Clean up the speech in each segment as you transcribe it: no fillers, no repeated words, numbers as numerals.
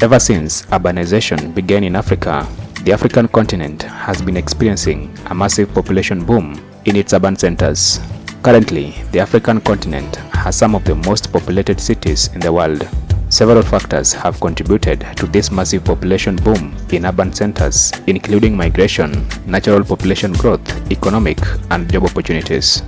Ever since urbanization began in Africa, the African continent has been experiencing a massive population boom in its urban centers. Currently, the African continent has some of the most populated cities in the world. Several factors have contributed to this massive population boom in urban centers, including migration, natural population growth, economic and job opportunities.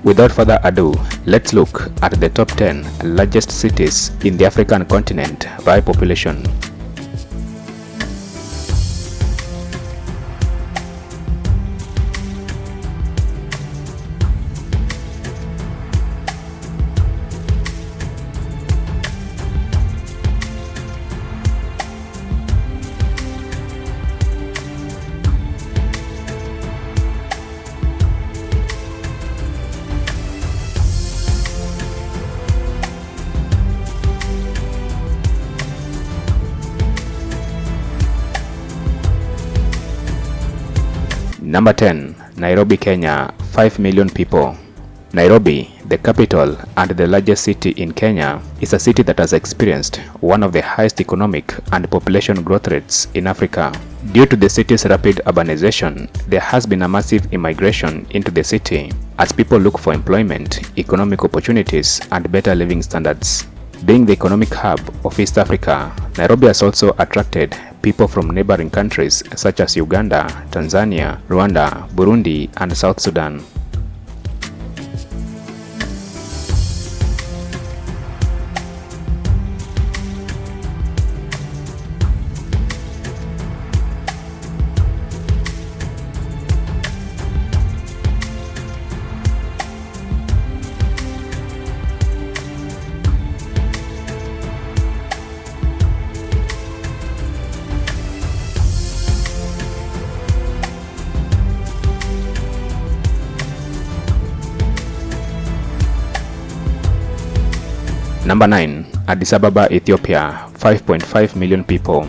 Without further ado, let's look at the top 10 largest cities in the African continent by population. Number 10. Nairobi, Kenya, 5 million people. Nairobi, the capital and the largest city in Kenya, is a city that has experienced one of the highest economic and population growth rates in Africa. Due to the city's rapid urbanization, there has been a massive immigration into the city as people look for employment, economic opportunities, and better living standards. Being the economic hub of East Africa, Nairobi has also attracted people from neighboring countries such as Uganda, Tanzania, Rwanda, Burundi, and South Sudan. Number 9. Addis Ababa, Ethiopia, 5.5 million people.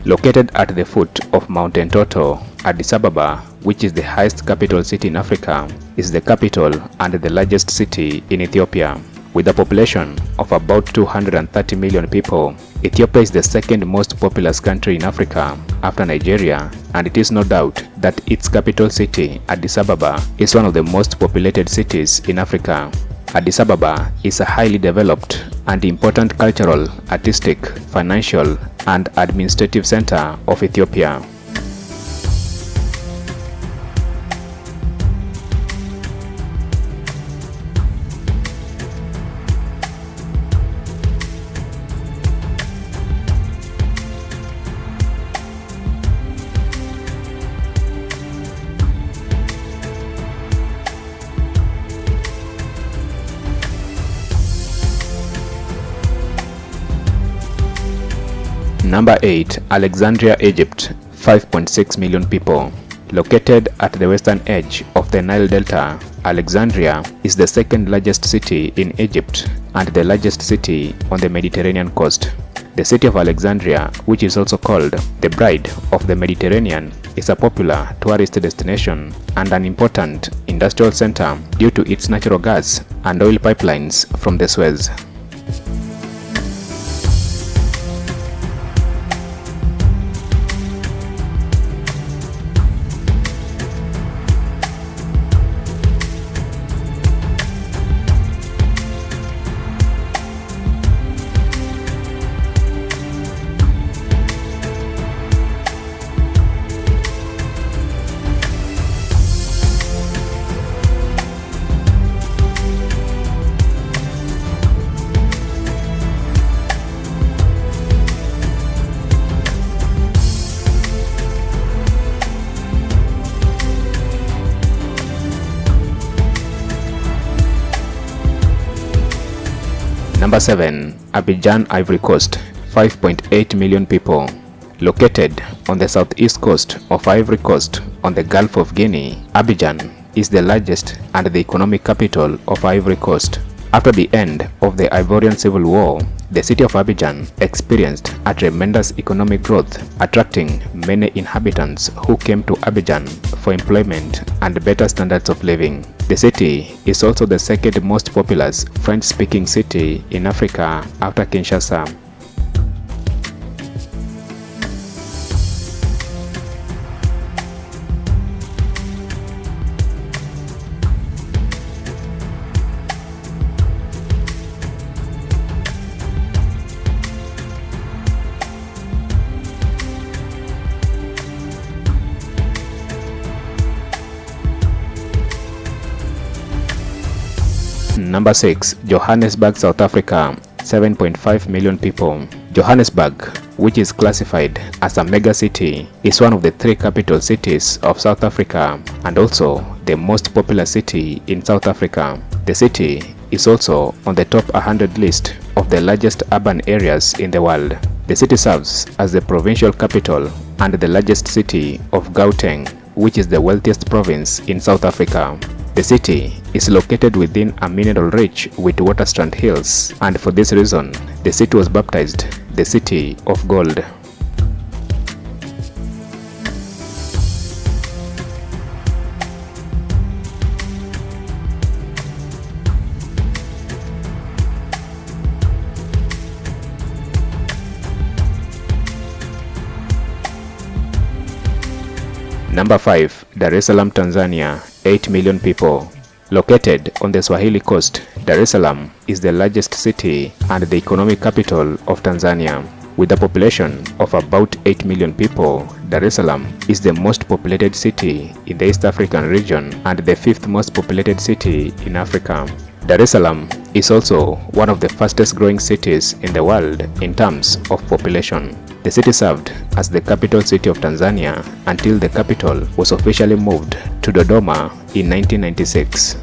Located at the foot of Mountain Toto, Addis Ababa, which is the highest capital city in Africa, is the capital and the largest city in Ethiopia. With a population of about 230 million people, Ethiopia is the second most populous country in Africa after Nigeria, and it is no doubt that its capital city, Addis Ababa, is one of the most populated cities in Africa. Addis Ababa is a highly developed and important cultural, artistic, financial, and administrative center of Ethiopia. Number 8. Alexandria, Egypt, 5.6 million people. Located at the western edge of the Nile Delta, Alexandria is the second largest city in Egypt and the largest city on the Mediterranean coast. The city of Alexandria, which is also called the Bride of the Mediterranean, is a popular tourist destination and an important industrial center due to its natural gas and oil pipelines from the Suez. Number 7. Abidjan, Ivory Coast, 5.8 million people. Located on the southeast coast of Ivory Coast on the Gulf of Guinea, Abidjan is the largest and the economic capital of Ivory Coast. After the end of the Ivorian Civil War, the city of Abidjan experienced a tremendous economic growth, attracting many inhabitants who came to Abidjan for employment and better standards of living. The city is also the second most populous French-speaking city in Africa after Kinshasa. Number 6. Johannesburg, South Africa, 7.5 million people. Johannesburg, which is classified as a mega city, is one of the 3 capital cities of South Africa and also the most popular city in South Africa. The city is also on the top 100 list of the largest urban areas in the world. The city serves as the provincial capital and the largest city of Gauteng, which is the wealthiest province in South Africa. The city is located within a mineral-rich Witwatersrand Hills, and for this reason, the city was baptized the City of Gold. Number 5. Dar es Salaam, Tanzania, 8 million people. Located on the Swahili coast, Dar es Salaam is the largest city and the economic capital of Tanzania. With a population of about 8 million people, Dar es Salaam is the most populated city in the East African region and the 5th most populated city in Africa. Dar es Salaam is also one of the fastest growing cities in the world in terms of population. The city served as the capital city of Tanzania until the capital was officially moved to Dodoma in 1996.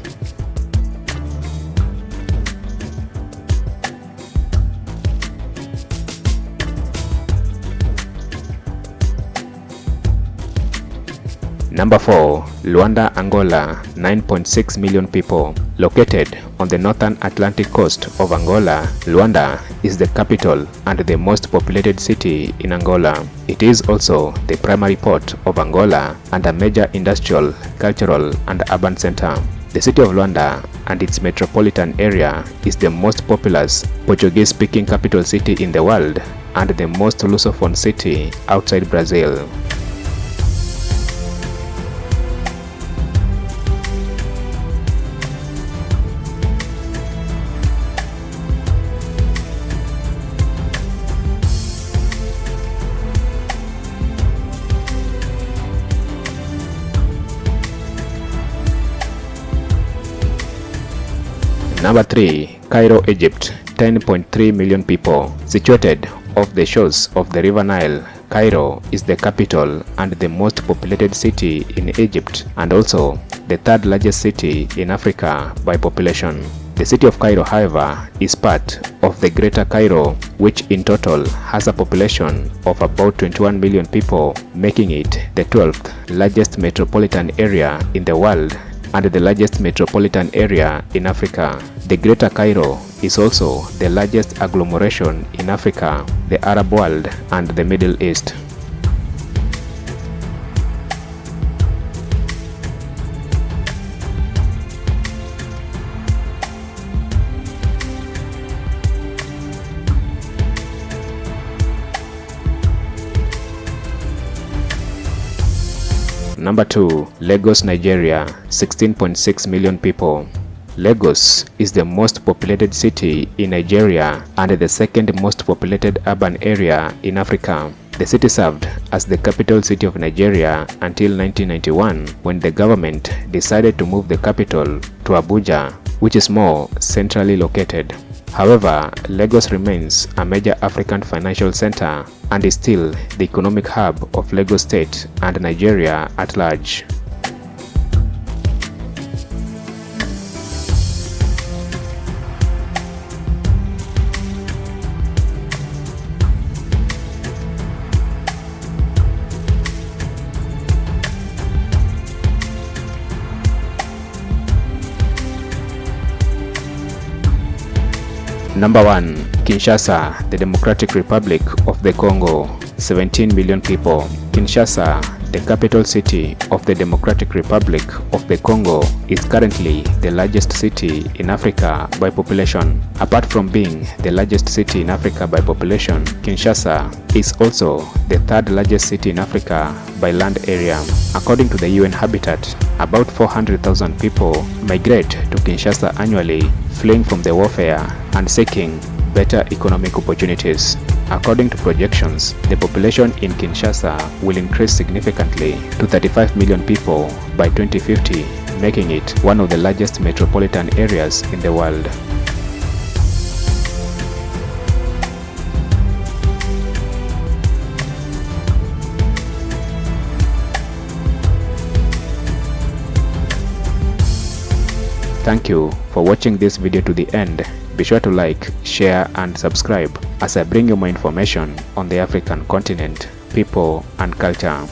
Number 4. Luanda, Angola, 9.6 million people. Located on the northern Atlantic coast of Angola, Luanda is the capital and the most populated city in Angola. It is also the primary port of Angola and a major industrial, cultural, and urban center. The city of Luanda and its metropolitan area is the most populous Portuguese-speaking capital city in the world and the most Lusophone city outside Brazil. Number 3. Cairo, Egypt, 10.3 million people. Situated off the shores of the River Nile, Cairo is the capital and the most populated city in Egypt and also the 3rd largest city in Africa by population. The city of Cairo, however, is part of the Greater Cairo, which in total has a population of about 21 million people, making it the 12th largest metropolitan area in the world and the largest metropolitan area in Africa. The Greater Cairo is also the largest agglomeration in Africa, the Arab world, and the Middle East. Number 2. Lagos, Nigeria, 16.6 million people. Lagos is the most populated city in Nigeria and the 2nd most populated urban area in Africa. The city served as the capital city of Nigeria until 1991, when the government decided to move the capital to Abuja, which is more centrally located. However, Lagos remains a major African financial center and is still the economic hub of Lagos State and Nigeria at large. Number 1. Kinshasa, the Democratic Republic of the Congo, 17 million people. Kinshasa, the capital city of the Democratic Republic of the Congo, is currently the largest city in Africa by population. Apart from being the largest city in Africa by population, Kinshasa is also the 3rd largest city in Africa by land area. According to the UN Habitat, about 400,000 people migrate to Kinshasa annually, fleeing from the warfare and seeking better economic opportunities. According to projections, the population in Kinshasa will increase significantly to 35 million people by 2050 making it one of the largest metropolitan areas in the world. Thank you for watching this video to the end. Be sure to like, share and subscribe as I bring you more information on the African continent, people and culture.